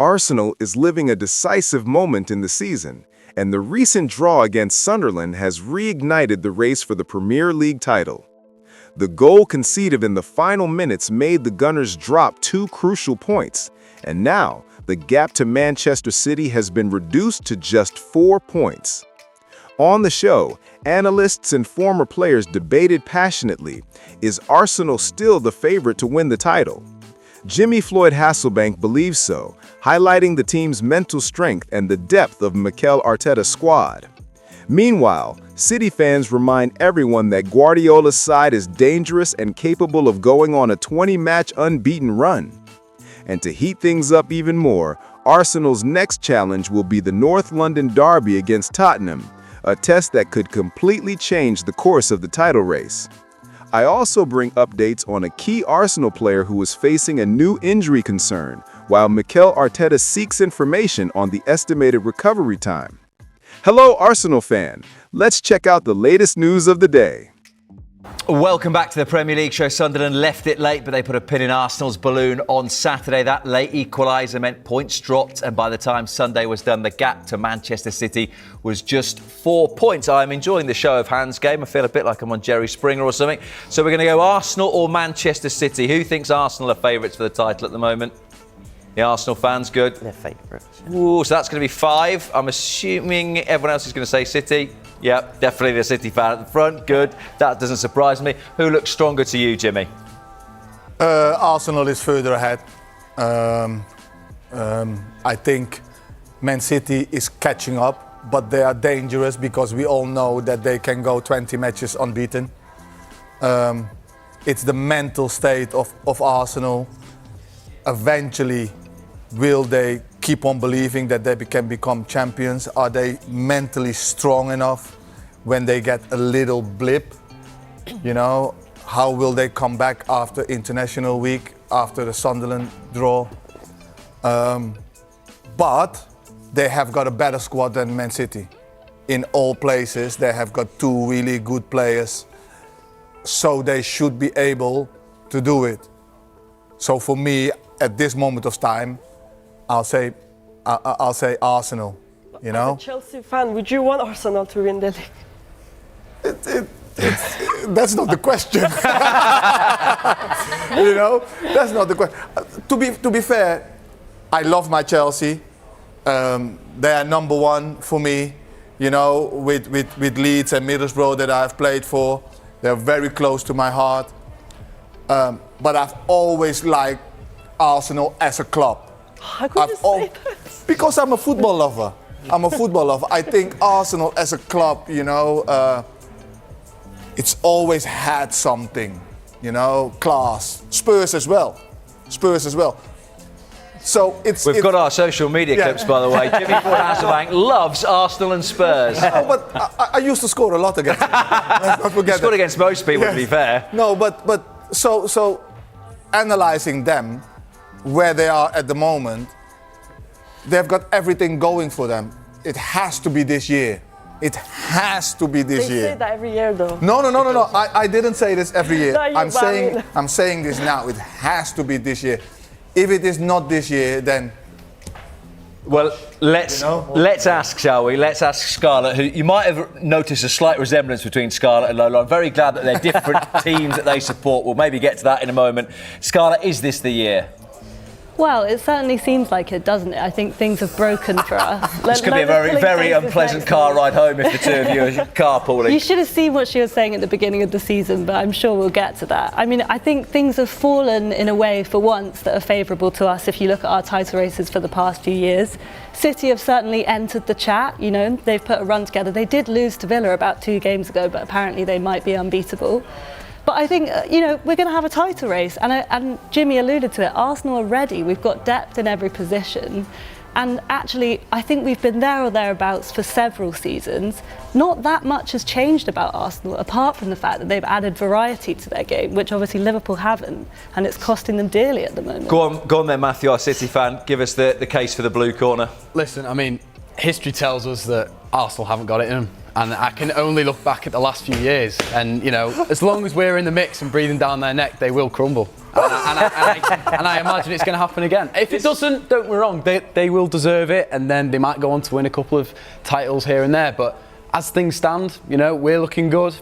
Arsenal is living a decisive moment in the season, and the recent draw against Sunderland has reignited the race for the Premier League title. The goal conceded in the final minutes made the Gunners drop 2 crucial points, and now the gap to Manchester City has been reduced to just 4 points. On the show, analysts and former players debated passionately, is Arsenal still the favorite to win the title? Jimmy Floyd Hasselbank believes so, highlighting the team's mental strength and the depth of Mikel Arteta's squad. Meanwhile, City fans remind everyone that Guardiola's side is dangerous and capable of going on a 20-match unbeaten run. And to heat things up even more, Arsenal's next challenge will be the North London derby against Tottenham, a test that could completely change the course of the title race. I also bring updates on a key Arsenal player who is facing a new injury concern, while Mikel Arteta seeks information on the estimated recovery time. Hello, Arsenal fan. Let's check out the latest news of the day. Welcome back to the Premier League show. Sunderland left it late, but they put a pin in Arsenal's balloon on Saturday. That late equaliser meant points dropped, and by the time Sunday was done, the gap to Manchester City was just 4 points. I'm enjoying the show of hands game. I feel a bit like I'm on Jerry Springer or something. So we're going to go Arsenal or Manchester City. Who thinks Arsenal are favourites for the title at the moment? The Arsenal fans, good? They're favourites. Ooh, so that's going to be 5. I'm assuming everyone else is going to say City. Yep, definitely the City fan at the front. Good. That doesn't surprise me. Who looks stronger to you, Jimmy? Arsenal is further ahead. I think Man City is catching up, but they are dangerous because we all know that they can go 20 matches unbeaten. It's the mental state of Arsenal. Eventually, will they keep on believing that they can become champions? Are they mentally strong enough when they get a little blip? You know, how will they come back after international week, after the Sunderland draw? But they have got a better squad than Man City. In all places, they have got 2 really good players. So they should be able to do it. So for me, at this moment of time, I'll say Arsenal. You know. As a Chelsea fan, would you want Arsenal to win the league? That's not the question. You know, that's not the question. To be fair, I love my Chelsea. They are number 1 for me. You know, with Leeds and Middlesbrough that I've played for, they're very close to my heart. But I've always liked Arsenal as a club. How could you say that? Because I'm a football lover. I think Arsenal as a club, you know, it's always had something, you know, class. Spurs as well. So We've got our social media clips, by the way. Jimmy Floyd Hasselbank loves Arsenal and Spurs. Oh, but I used to score a lot against them. Let's not forget scored that. against most people, to be fair. No, but so analysing them, where they are at the moment, they've got everything going for them. It has to be this year. It has to be this year. They say that every year, though. No. I didn't say this every year. No, I'm saying this now. It has to be this year. If it is not this year, then... Well, let's ask, shall we? Let's ask Scarlett, who you might have noticed a slight resemblance between Scarlett and Lola. I'm very glad that they're different teams that they support. We'll maybe get to that in a moment. Scarlett, is this the year? Well, it certainly seems like it, doesn't it? I think things have broken for us. This could be a very, very unpleasant car ride home if the two of you are carpooling. You should have seen what she was saying at the beginning of the season, but I'm sure we'll get to that. I mean, I think things have fallen in a way for once that are favourable to us if you look at our title races for the past few years. City have certainly entered the chat, you know, they've put a run together. They did lose to Villa about 2 games ago, but apparently they might be unbeatable. But I think, you know, we're going to have a title race. And Jimmy alluded to it. Arsenal are ready. We've got depth in every position. And actually, I think we've been there or thereabouts for several seasons. Not that much has changed about Arsenal, apart from the fact that they've added variety to their game, which obviously Liverpool haven't. And it's costing them dearly at the moment. Go on then, Matthew, our City fan. Give us the case for the blue corner. Listen, I mean, history tells us that Arsenal haven't got it in them. And I can only look back at the last few years, and as long as we're in the mix and breathing down their neck, they will crumble. And I imagine it's going to happen again. If it doesn't, don't get me wrong, they will deserve it, and then they might go on to win a couple of titles here and there. But as things stand, we're looking good.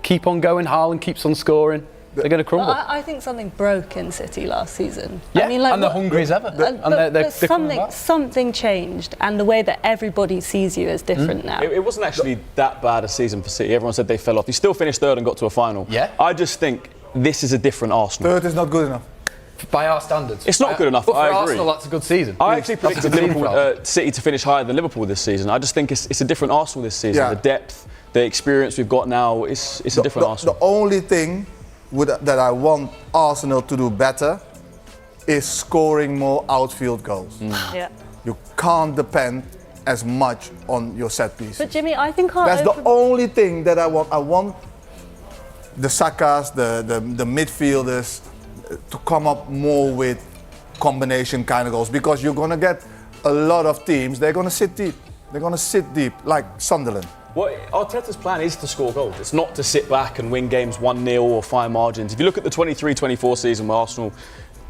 Keep on going. Haaland keeps on scoring. They're going to crumble. Well, I think something broke in City last season. Yeah, I mean, and they're hungry as ever. But something changed, and the way that everybody sees you is different now. It wasn't actually that bad a season for City. Everyone said they fell off. You still finished third and got to a final. Yeah. I just think this is a different Arsenal. Third is not good enough. By our standards. It's not good enough, But for I agree. Arsenal, that's a good season. I actually predicted That's a good Liverpool, City to finish higher than Liverpool this season. I just think it's a different Arsenal this season. Yeah. The depth, the experience we've got now, it's a different Arsenal. The only thing that I want Arsenal to do better is scoring more outfield goals. Yeah. You can't depend as much on your set pieces. But Jimmy, I think That's the only thing that I want. I want the Sakas, the midfielders, to come up more with combination kind of goals, because you're going to get a lot of teams. They're going to sit deep. They're going to sit deep, like Sunderland. Well, Arteta's plan is to score goals. It's not to sit back and win games 1-0 or fire margins. If you look at the 23-24 season where Arsenal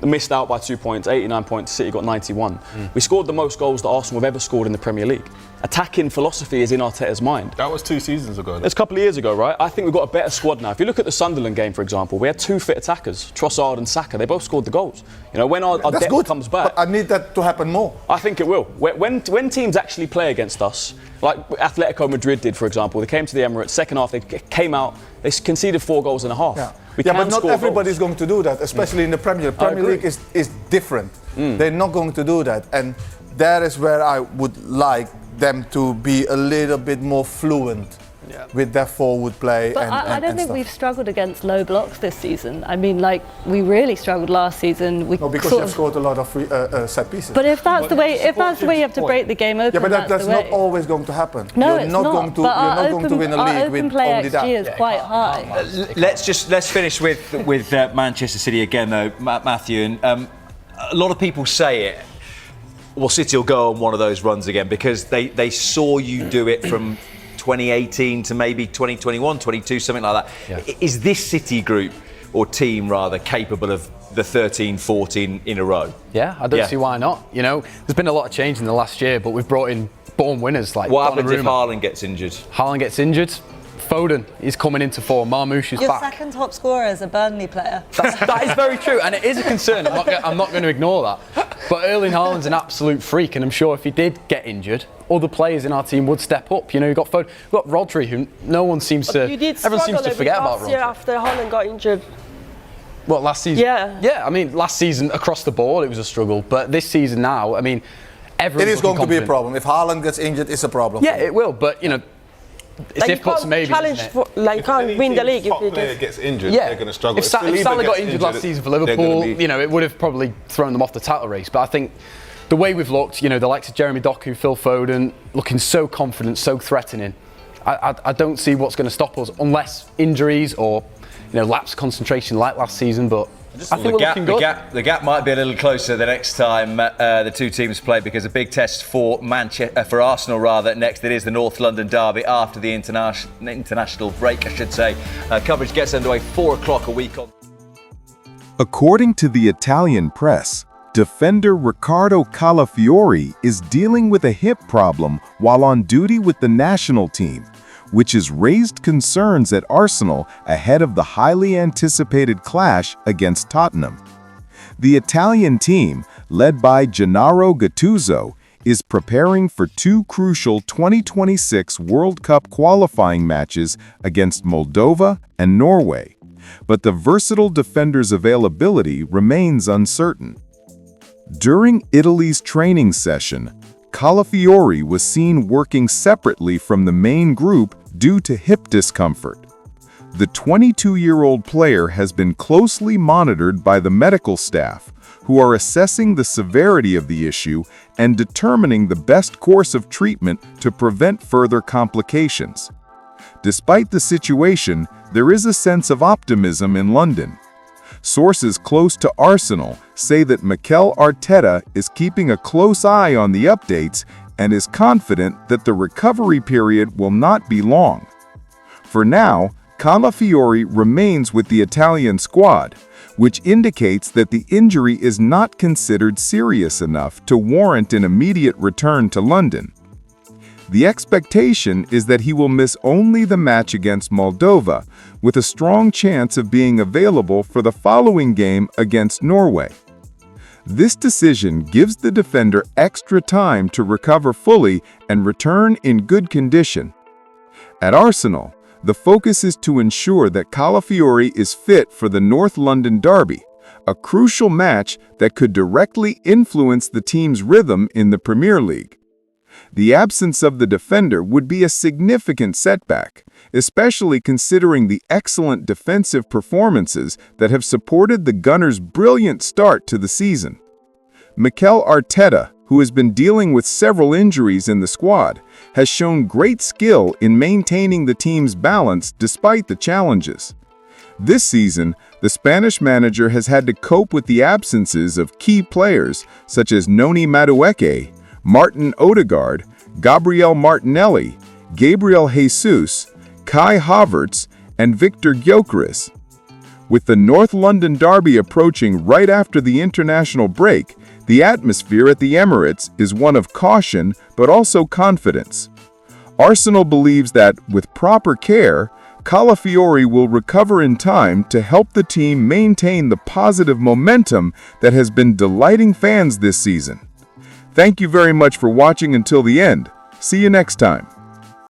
missed out by 2 points, 89 points, City got 91. We scored the most goals that Arsenal have ever scored in the Premier League. Attacking philosophy is in Arteta's mind. That was 2 seasons ago. It's a couple of years ago, right? I think we've got a better squad now. If you look at the Sunderland game, for example, we had 2 fit attackers, Trossard and Saka. They both scored the goals. When our That's depth good, comes back, but I need that to happen more. I think it will. When teams actually play against us, like Atletico Madrid did, for example, they came to the Emirates, second half, they came out, they conceded 4 goals and a half. Yeah, We yeah, can but not score everybody's goals. going to do that, especially in the Premier League. Premier League is different. They're not going to do that. And that is where I would like them to be a little bit more fluent with their forward play. But I don't think we've struggled against low blocks this season. I mean, we really struggled last season. No, because you've scored a lot of free, set pieces. But if that's the way you have to break the game open, yeah, but that's the not way. always going to happen. No, you're it's not not. going to. But You're not going to win a league our with open play only XG that. is quite high. Let's finish with Manchester City again, though, Matthew. And a lot of people say it. Well, City will go on one of those runs again because they saw you do it from 2018 to maybe 2021, 22, something like that. Yeah. Is this City group, or team rather, capable of the 13, 14 in a row? Yeah, I don't see why not. There's been a lot of change in the last year, but we've brought in born winners like What happens if Donnarumma. Haaland gets injured? Haaland gets injured. Foden is coming into form. Marmoush is Your back. second top scorer is a Burnley player. That is very true, and it is a concern. I'm not going to ignore that. But Erling Haaland's an absolute freak, and I'm sure if he did get injured, other players in our team would step up. You've got Foden, you've got Rodri, who no one seems to. You did Everyone seems to forget about last year Rodri. after Haaland got injured. What, last season? Yeah. Yeah, I mean, last season across the board it was a struggle, but this season now, I mean, everyone's It is going to be a confident. problem. If Haaland gets injured, it's a problem. Yeah, it will, but it's difficult to maybe. challenge Isn't it? you can't win the league if top you player get. gets injured, Yeah, they're going to struggle. If Salah got injured last season for Liverpool, be... it would have probably thrown them off the title race. But I think the way we've looked, the likes of Jeremy Doku, Phil Foden, looking so confident, so threatening. I don't see what's going to stop us unless injuries or lapse concentration like last season. But I think we're looking good. The gap might be a little closer the next time the two teams play, because a big test for Arsenal rather next. It is the North London derby after the international break, I should say. Coverage gets underway 4 o'clock a week on. According to the Italian press, defender Riccardo Calafiori is dealing with a hip problem while on duty with the national team, which has raised concerns at Arsenal ahead of the highly anticipated clash against Tottenham. The Italian team, led by Gennaro Gattuso, is preparing for 2 crucial 2026 World Cup qualifying matches against Moldova and Norway, but the versatile defender's availability remains uncertain. During Italy's training session, Calafiori was seen working separately from the main group due to hip discomfort. The 22-year-old player has been closely monitored by the medical staff, who are assessing the severity of the issue and determining the best course of treatment to prevent further complications. Despite the situation, there is a sense of optimism in London. Sources close to Arsenal say that Mikel Arteta is keeping a close eye on the updates and is confident that the recovery period will not be long. For now, Calafiori remains with the Italian squad, which indicates that the injury is not considered serious enough to warrant an immediate return to London. The expectation is that he will miss only the match against Moldova, with a strong chance of being available for the following game against Norway. This decision gives the defender extra time to recover fully and return in good condition. At Arsenal, the focus is to ensure that Calafiori is fit for the North London derby, a crucial match that could directly influence the team's rhythm in the Premier League. The absence of the defender would be a significant setback, especially considering the excellent defensive performances that have supported the Gunners' brilliant start to the season. Mikel Arteta, who has been dealing with several injuries in the squad, has shown great skill in maintaining the team's balance despite the challenges. This season, the Spanish manager has had to cope with the absences of key players such as Noni Madueke, Martin Odegaard, Gabriel Martinelli, Gabriel Jesus, Kai Havertz, and Victor Gyökeres. With the North London derby approaching right after the international break, the atmosphere at the Emirates is one of caution but also confidence. Arsenal believes that, with proper care, Calafiori will recover in time to help the team maintain the positive momentum that has been delighting fans this season. Thank you very much for watching until the end. See you next time.